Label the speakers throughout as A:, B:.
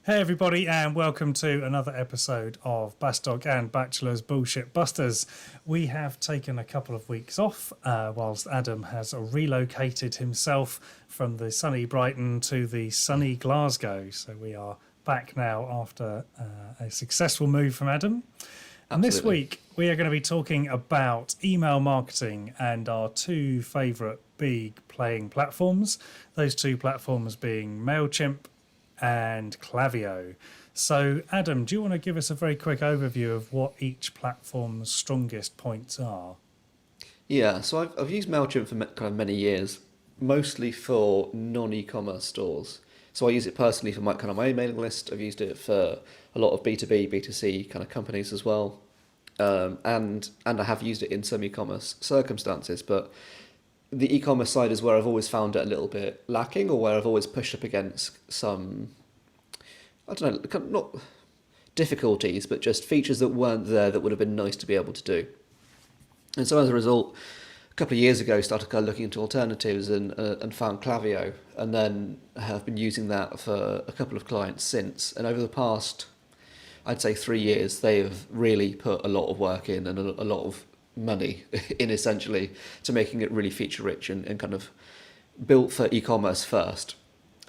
A: Hey everybody, and welcome to another episode of Bastog and Bachelor's Bullshit Busters. We have taken a couple of weeks off whilst Adam has relocated himself from the sunny Brighton to the sunny Glasgow. So we are back now after a successful move from Adam. And this
B: Absolutely.
A: week we are going to be talking about email marketing and our two favourite big playing platforms. Those two platforms being Mailchimp and Klaviyo. So, Adam, do you want to give us a very quick overview of what each platform's strongest points are?
B: Yeah, so I've used Mailchimp for kind of many years, mostly for non-e-commerce stores. So I use it personally for my mailing list. I've used it for a lot of B2B, B2C kind of companies as well, and I have used it in some e-commerce circumstances. But the e-commerce side is where I've always found it a little bit lacking, or where I've always pushed up against some, I don't know, kind of not difficulties, but just features that weren't there that would have been nice to be able to do. And so as a result, a couple of years ago, started kind of looking into alternatives and found Klaviyo, and then have been using that for a couple of clients since. And over the past, I'd say 3 years, they have really put a lot of work in and a lot of money in essentially to making it really feature rich and kind of built for e-commerce first.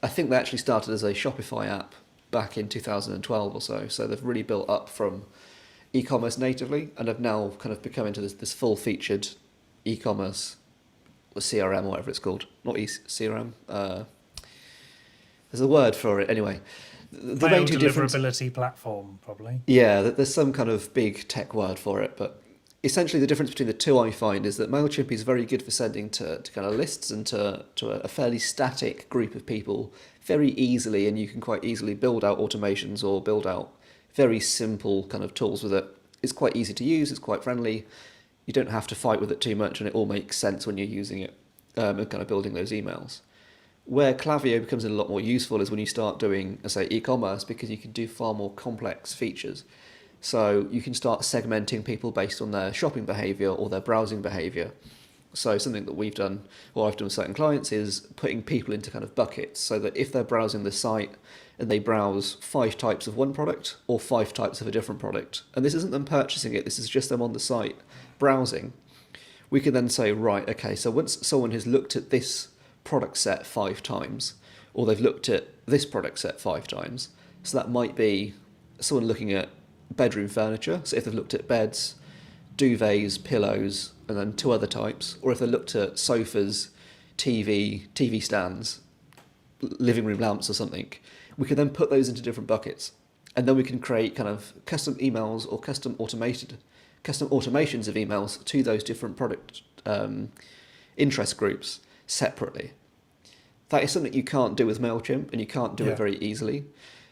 B: I think they actually started as a Shopify app back in 2012 or so. So they've really built up from e-commerce natively and have now kind of become into this full featured e-commerce or CRM, or whatever it's called. Not CRM. There's a word for it anyway. The
A: Mail
B: main two difference,
A: deliverability platform, probably.
B: yeah, there's some kind of big tech word for it, but essentially the difference between the two I find is that Mailchimp is very good for sending to kind of lists and to a fairly static group of people very easily, and you can quite easily build out automations or build out very simple kind of tools with it. It's quite easy to use, it's quite friendly, you don't have to fight with it too much, and it all makes sense when you're using it and kind of building those emails. Where Klaviyo becomes a lot more useful is when you start doing, say, e-commerce, because you can do far more complex features. So you can start segmenting people based on their shopping behaviour or their browsing behaviour. So something that we've done, or I've done with certain clients, is putting people into kind of buckets, so that if they're browsing the site and they browse 5 types of one product or 5 types of a different product, and this isn't them purchasing it, this is just them on the site browsing, we can then say, right, okay, so once someone has looked at this product set 5 times, or they've looked at this product set 5 times, so that might be someone looking at bedroom furniture, so if they've looked at beds, duvets, pillows, and then 2 other types, or if they looked at sofas, TV stands, living room lamps or something, we can then put those into different buckets, and then we can create kind of custom emails or custom automations of emails to those different product interest groups separately. That is something you can't do with Mailchimp, and you can't do
A: Yeah.
B: it very easily.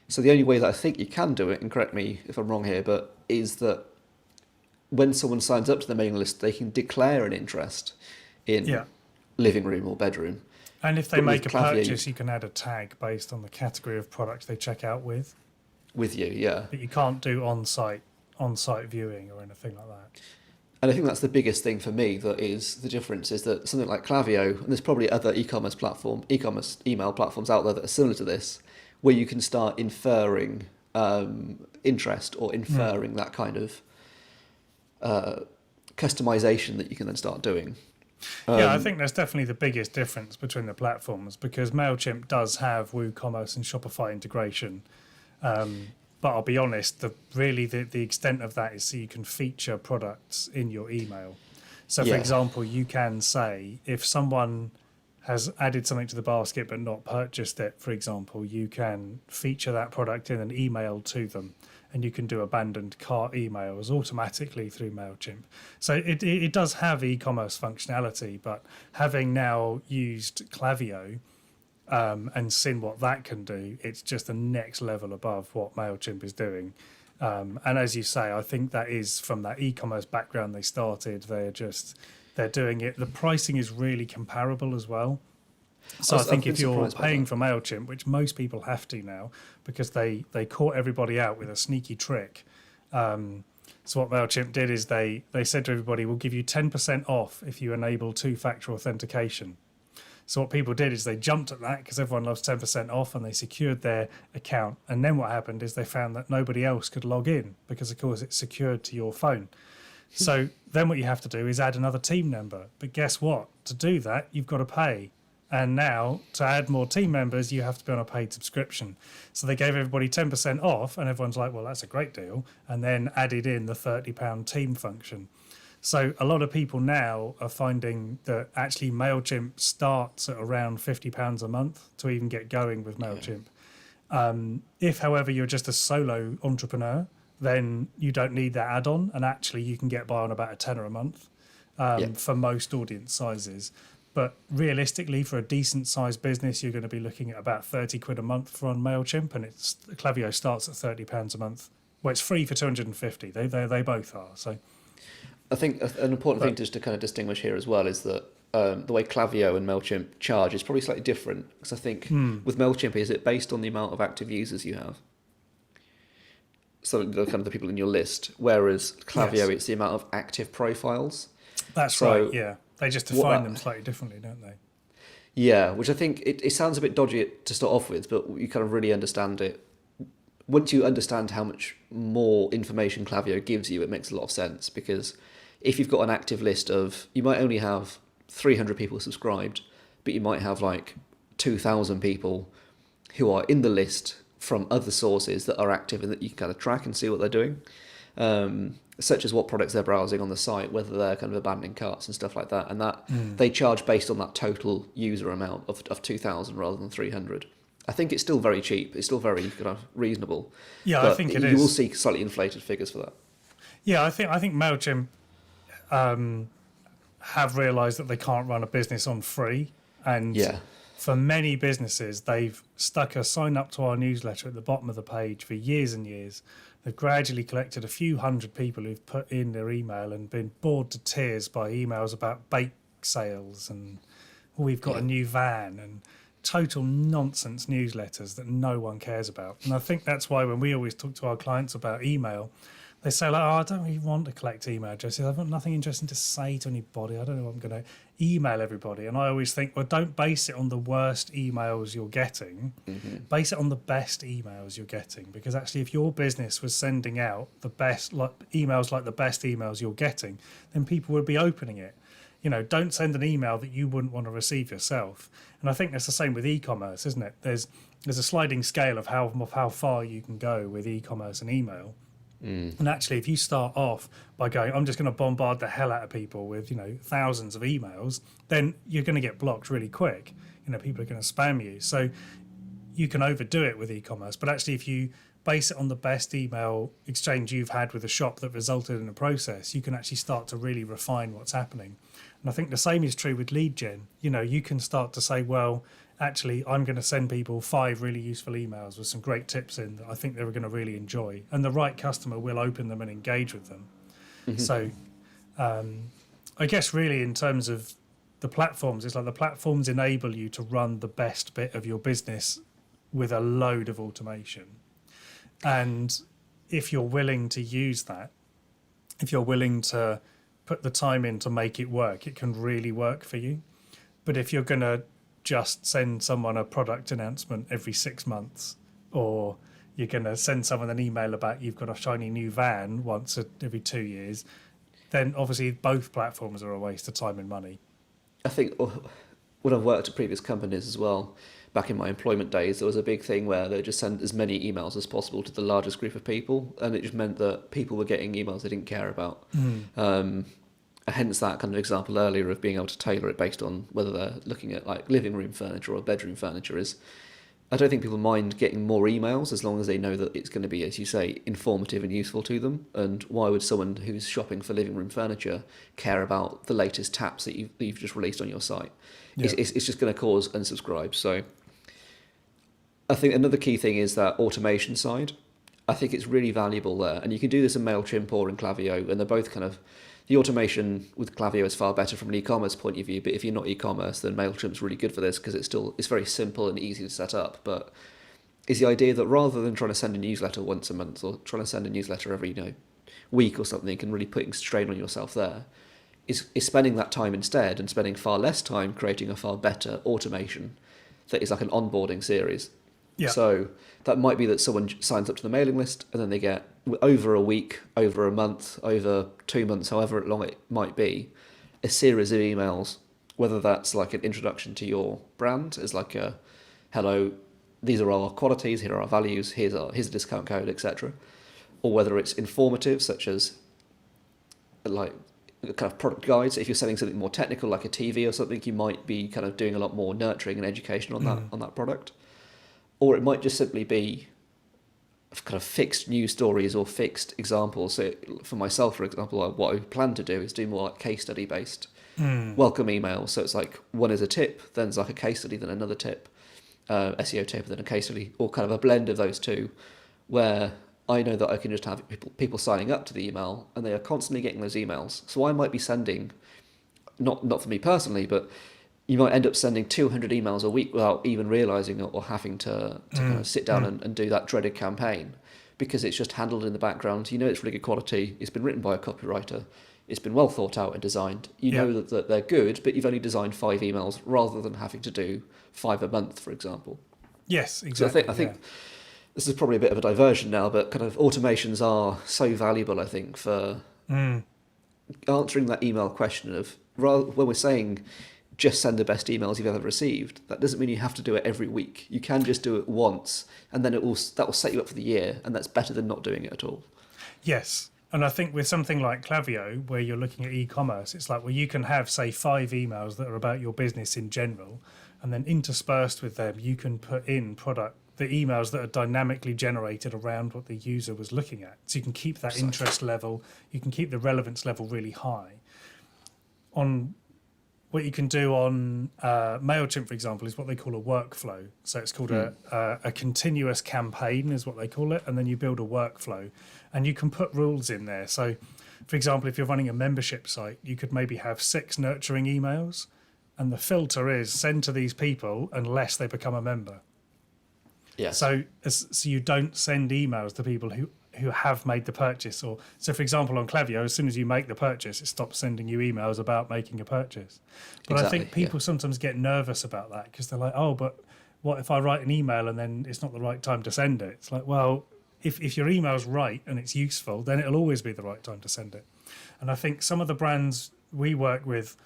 B: So the only way that I think you can do it, and correct me if I'm wrong here, but is that when someone signs up to the mailing list, they can declare an interest in
A: Yeah.
B: living room or bedroom.
A: And if they
B: But with
A: make a
B: Klaviyo,
A: purchase, you can add a tag based on the category of products they check out with.
B: with you, yeah.
A: But you can't do on-site viewing or anything like that.
B: And I think that's the biggest thing for me, that is the difference, is that something like Klaviyo, and there's probably other e-commerce email platforms out there that are similar to this, where you can start inferring interest or inferring that kind of customization that you can then start doing.
A: Yeah, I think that's definitely the biggest difference between the platforms, because Mailchimp does have WooCommerce and Shopify integration. But I'll be honest, the extent of that is so you can feature products in your email. So, for
B: Yeah.
A: example, you can say if someone has added something to the basket but not purchased it, for example, you can feature that product in an email to them, and you can do abandoned cart emails automatically through Mailchimp. So it does have e-commerce functionality, but having now used Klaviyo and seen what that can do, it's just the next level above what Mailchimp is doing. And as you say, I think that is from that e-commerce background they started. They're doing it. The pricing is really comparable as well. So I
B: I've
A: think
B: been
A: if you're
B: surprised by
A: paying
B: that.
A: for Mailchimp, which most people have to now, because they caught everybody out with a sneaky trick. So what Mailchimp did is they said to everybody, "We'll give you 10% off if you enable 2-factor authentication." So what people did is they jumped at that because everyone loves 10% off, and they secured their account. And then what happened is they found that nobody else could log in because, of course, it's secured to your phone. So then what you have to do is add another team member. But guess what? To do that, you've got to pay. And now to add more team members, you have to be on a paid subscription. So they gave everybody 10% off, and everyone's like, well, that's a great deal. And then added in the £30 team function. So a lot of people now are finding that actually Mailchimp starts at around £50 a month to even get going with Mailchimp. If, however, you're just a solo entrepreneur, then you don't need that add-on, and actually you can get by on about a tenner a month for most audience sizes. But realistically, for a decent sized business, you're going to be looking at about 30 quid a month for on Mailchimp, and Klaviyo starts at £30 a month. Well, it's free for 250. They both are. So
B: I think an important thing just to kind of distinguish here as well is that the way Klaviyo and Mailchimp charge is probably slightly different, because I think with Mailchimp, is it based on the amount of active users you have? So the kind of the people in your list, whereas Klaviyo, it's the amount of active profiles.
A: That's right. Yeah, they just define them slightly differently, don't they?
B: Yeah, which I think it sounds a bit dodgy to start off with, but you kind of really understand it. Once you understand how much more information Klaviyo gives you, it makes a lot of sense, because if you've got an active list of, you might only have 300 people subscribed, but you might have like 2,000 people who are in the list from other sources that are active and that you can kind of track and see what they're doing, such as what products they're browsing on the site, whether they're kind of abandoning carts and stuff like that. And that they charge based on that total user amount of 2,000 rather than 300. I think it's still very cheap. It's still very kind of reasonable.
A: Yeah,
B: but
A: I think it is.
B: You will see slightly inflated figures for that.
A: Yeah, I think Mailchimp have realised that they can't run a business on free, and for many businesses, they've stuck a sign up to our newsletter at the bottom of the page for years and years. They've gradually collected a few hundred people who've put in their email and been bored to tears by emails about bake sales and we've got a new van and total nonsense newsletters that no one cares about. And I think that's why when we always talk to our clients about email, they say, like, I don't really want to collect email addresses. I've got nothing interesting to say to anybody. I don't know what I'm going to email everybody. And I always think, well, don't base it on the worst emails you're getting. Base it on the best emails you're getting. Because actually, if your business was sending out the best emails like the best emails you're getting, then people would be opening it. You know, don't send an email that you wouldn't want to receive yourself. And I think that's the same with e-commerce, isn't it? There's a sliding scale of how far you can go with e-commerce and email. And actually, if you start off by going, I'm just going to bombard the hell out of people with, thousands of emails, then you're going to get blocked really quick. People are going to spam you. So you can overdo it with e-commerce. But actually, if you base it on the best email exchange you've had with a shop that resulted in a process, you can actually start to really refine what's happening. And I think the same is true with lead gen. You can start to say, well, actually, I'm going to send people 5 really useful emails with some great tips in that I think they're going to really enjoy. And the right customer will open them and engage with them. So I guess really in terms of the platforms, it's like the platforms enable you to run the best bit of your business with a load of automation. And if you're willing to use that, if you're willing to put the time in to make it work, it can really work for you. But if you're going to just send someone a product announcement every 6 months, or you're going to send someone an email about you've got a shiny new van once every 2 years, then obviously both platforms are a waste of time and money.
B: I think when I've worked at previous companies as well, back in my employment days, there was a big thing where they just sent as many emails as possible to the largest group of people, and it just meant that people were getting emails they didn't care about. Hence that kind of example earlier of being able to tailor it based on whether they're looking at like living room furniture or bedroom furniture is, I don't think people mind getting more emails as long as they know that it's going to be, as you say, informative and useful to them. And why would someone who's shopping for living room furniture care about the latest taps that you've just released on your site? Yeah. It's just going to cause unsubscribes. So I think another key thing is that automation side. I think it's really valuable there. And you can do this in Mailchimp or in Klaviyo, and they're both kind of, the automation with Klaviyo is far better from an e-commerce point of view, but if you're not e-commerce, then Mailchimp's really good for this because it's very simple and easy to set up. But it's the idea that rather than trying to send a newsletter once a month or trying to send a newsletter every week or something and really putting strain on yourself there, is spending that time instead and spending far less time creating a far better automation that is like an onboarding series.
A: Yeah.
B: So that might be that someone signs up to the mailing list and then they get, over a week, over a month, over 2 months, however long it might be, a series of emails, whether that's like an introduction to your brand as like a, hello, these are our qualities, here are our values, here's a discount code, etc. Or whether it's informative, such as like kind of product guides. If you're selling something more technical like a TV or something, you might be kind of doing a lot more nurturing and education on that product. Or it might just simply be kind of fixed news stories or fixed examples. So for myself, for example, what I plan to do is do more like case study based welcome emails. So it's like one is a tip, then there's like a case study, then another tip, SEO tip, then a case study, or kind of a blend of those two, where I know that I can just have people signing up to the email and they are constantly getting those emails. So I might be sending, not for me personally, but you might end up sending 200 emails a week without even realizing it or having to kind of sit down and do that dreaded campaign, because it's just handled in the background. You know it's really good quality. It's been written by a copywriter. It's been well thought out and designed. You know that they're good, but you've only designed 5 emails rather than having to do 5 a month, for example.
A: Yes, exactly.
B: So I think this is probably a bit of a diversion now, but kind of automations are so valuable, I think, for answering that email question of, when we're saying just send the best emails you've ever received, that doesn't mean you have to do it every week. You can just do it once, and then that will set you up for the year, and that's better than not doing it at all.
A: Yes. And I think with something like Klaviyo, where you're looking at e-commerce, it's like, well, you can have, say, 5 emails that are about your business in general, and then interspersed with them, you can put in the emails that are dynamically generated around what the user was looking at. So you can keep that interest level, you can keep the relevance level really high. What you can do on Mailchimp, for example, is what they call a workflow. So it's called a continuous campaign is what they call it. And then you build a workflow and you can put rules in there. So, for example, if you're running a membership site, you could maybe have 6 nurturing emails. And the filter is send to these people unless they become a member.
B: Yeah.
A: So you don't send emails to people who have made the purchase. So for example, on Klaviyo, as soon as you make the purchase, it stops sending you emails about making a purchase. But
B: Exactly,
A: I think people sometimes get nervous about that because they're like, oh, but what if I write an email and then it's not the right time to send it? It's like, well, if your email's right and it's useful, then it'll always be the right time to send it. And I think some of the brands we work with,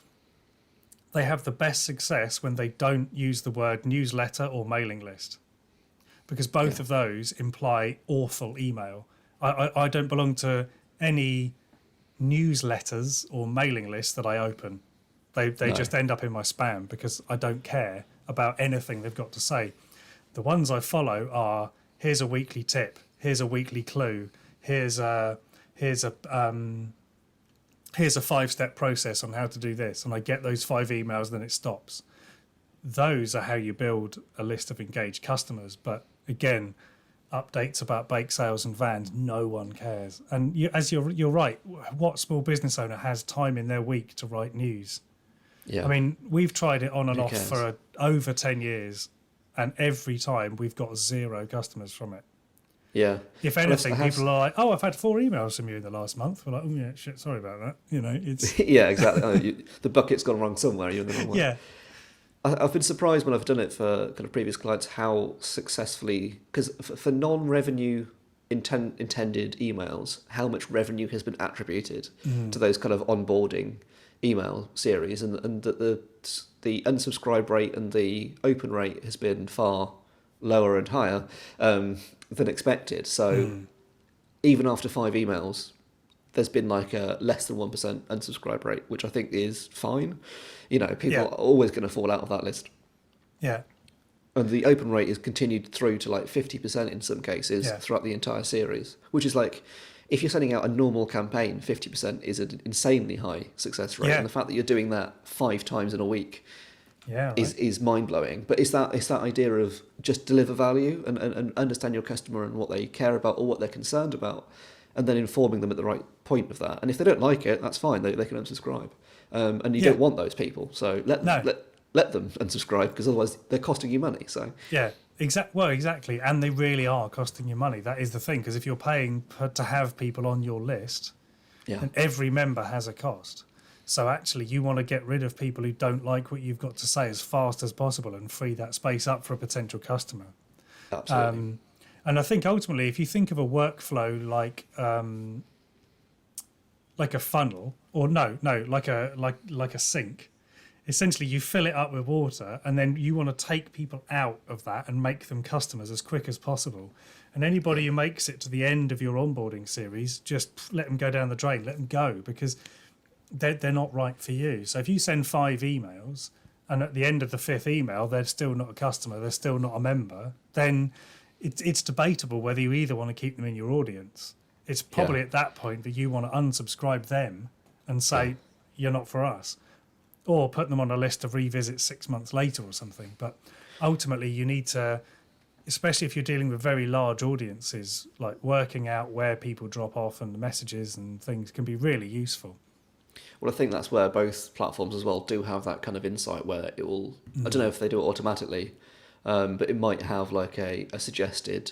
A: they have the best success when they don't use the word newsletter or mailing list, because both of those imply awful email. I don't belong to any newsletters or mailing lists that I open. They just end up in my spam because I don't care about anything they've got to say. The ones I follow are, here's a weekly tip, here's a weekly clue, here's a 5-step process on how to do this, and I get those 5 emails, then it stops. Those are how you build a list of engaged customers. But again, updates about bake sales and vans, no one cares. And you're right, what small business owner has time in their week to write news?
B: Yeah.
A: I mean, we've tried it on and
B: Who
A: off
B: cares?
A: for over 10 years, and every time we've got 0 customers from it.
B: Yeah.
A: If anything, people are like, oh, I've had 4 emails from you in the last month. We're like, oh yeah, shit, sorry about that. It's
B: Yeah, exactly. The bucket's gone wrong somewhere. You're in the wrong one.
A: yeah.
B: I've been surprised when I've done it for kind of previous clients how successfully, because for non-revenue intended emails, how much revenue has been attributed to those kind of onboarding email series, and that the unsubscribe rate and the open rate has been far lower and higher than expected. So even after 5 emails, there's been like a less than 1% unsubscribe rate, which I think is fine. People are always going to fall out of that list.
A: Yeah.
B: And the open rate is continued through to like 50% in some cases throughout the entire series, which is like, if you're sending out a normal campaign, 50% is an insanely high success rate. And the fact that you're doing that 5 times in a week is mind-blowing. But it's that idea of just deliver value and understand your customer and what they care about or what they're concerned about, and then informing them at the right point of that. And if they don't like it, that's fine. They can unsubscribe. And you don't want those people. So let them unsubscribe, because otherwise they're costing you money. So
A: Yeah, exactly. And they really are costing you money. That is the thing, because if you're paying to have people on your list, then every member has a cost. So actually, you want to get rid of people who don't like what you've got to say as fast as possible and free that space up for a potential customer.
B: Absolutely.
A: And I think ultimately, if you think of a workflow like a funnel, or like a sink, essentially you fill it up with water, and then you want to take people out of that and make them customers as quick as possible. And anybody who makes it to the end of your onboarding series, just let them go down the drain, let them go, because they're not right for you. So if you send 5 emails and at the end of the 5th email they're still not a customer, they're still not a member, then it's debatable whether you either want to keep them in your audience. It's probably at that point that you want to unsubscribe them and say you're not for us, or put them on a list to revisit 6 months later or something. But ultimately you need to, especially if you're dealing with very large audiences, like working out where people drop off and the messages and things can be really useful.
B: Well, I think that's where both platforms as well do have that kind of insight where it will, I don't know if they do it automatically, but it might have like a suggested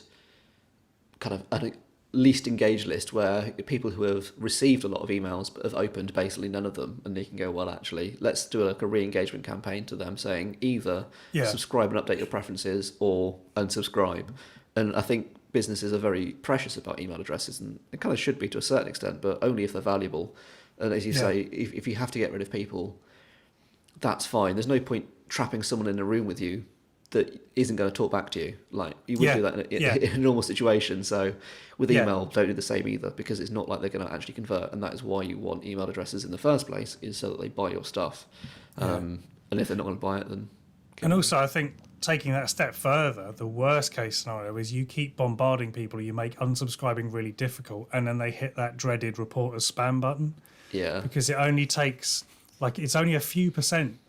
B: kind of a least engaged list where people who have received a lot of emails but have opened basically none of them, and they can go, well, actually, let's do like a re-engagement campaign to them saying either subscribe and update your preferences or unsubscribe. And I think businesses are very precious about email addresses, and it kind of should be to a certain extent, but only if they're valuable. And as you say, if you have to get rid of people, that's fine. There's no point trapping someone in a room with you that isn't going to talk back to you. Like, you wouldn't do that in a normal situation. So with email, don't do the same either, because it's not like they're going to actually convert. And that is why you want email addresses in the first place, is so that they buy your stuff. And if they're not going to buy it, then...
A: And also, I think taking that a step further, the worst case scenario is you keep bombarding people, you make unsubscribing really difficult, and then they hit that dreaded report as spam button.
B: Yeah.
A: Because it only takes, like, it's only a few %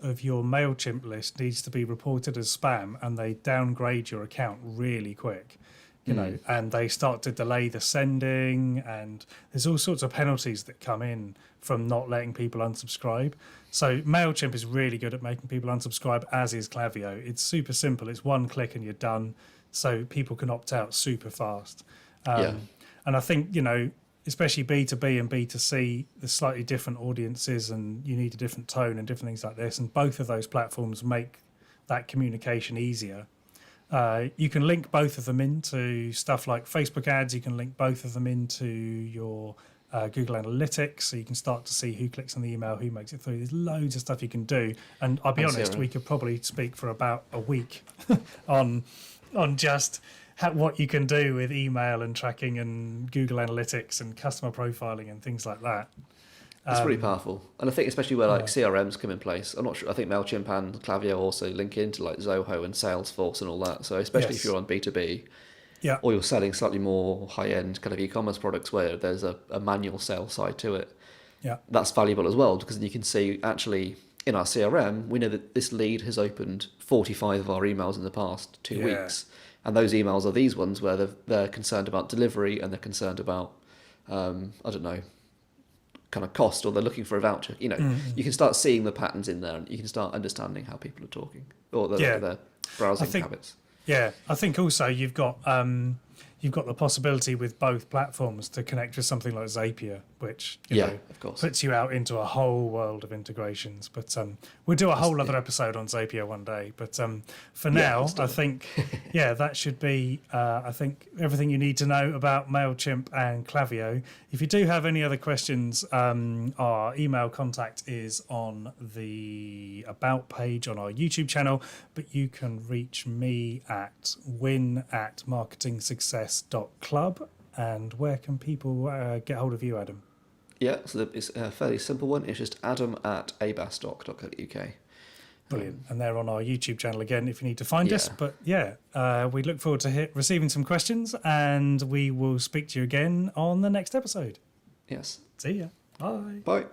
A: of your Mailchimp list needs to be reported as spam, and they downgrade your account really quick, you know, and they start to delay the sending, and there's all sorts of penalties that come in from not letting people unsubscribe. So Mailchimp is really good at making people unsubscribe, as is Klaviyo. It's super simple. It's one click and you're done. So people can opt out super fast. And I think, you know, especially B2B and B2C, there's slightly different audiences and you need a different tone and different things like this. And both of those platforms make that communication easier. You can link both of them into stuff like Facebook ads. You can link both of them into your Google Analytics, so you can start to see who clicks on the email, who makes it through. There's loads of stuff you can do. And I'll be honest, we could probably speak for about a week on just what you can do with email and tracking and Google Analytics and customer profiling and things like that.
B: It's pretty powerful. And I think especially where like CRMs come in place, I'm not sure, I think Mailchimp and Klaviyo also link into like Zoho and Salesforce and all that. So especially if you're on B2B, or you're selling slightly more high-end kind of e-commerce products where there's a manual sales side to it, that's valuable as well, because you can see actually in our CRM, we know that this lead has opened 45 of our emails in the past 2 weeks. And those emails are these ones where they're concerned about delivery and they're concerned about, I don't know, kind of cost, or they're looking for a voucher. You know, you can start seeing the patterns in there, and you can start understanding how people are talking, or their browsing habits. Yeah,
A: I think also you've got the possibility with both platforms to connect with something like Zapier, which you know,
B: of course,
A: puts you out into a whole world of integrations. But we'll do a whole other episode on Zapier one day. But for now, I think that should be I think everything you need to know about Mailchimp and Klaviyo. If you do have any other questions, our email contact is on the About page on our YouTube channel, but you can reach me at win@marketingsuccess.club. And where can people get hold of you, Adam?
B: Yeah, so it's a fairly simple one. It's just adam@abastock.co.uk.
A: Brilliant. And they're on our YouTube channel again if you need to find us. But we look forward to receiving some questions, and we will speak to you again on the next episode.
B: Yes.
A: See ya. Bye.
B: Bye.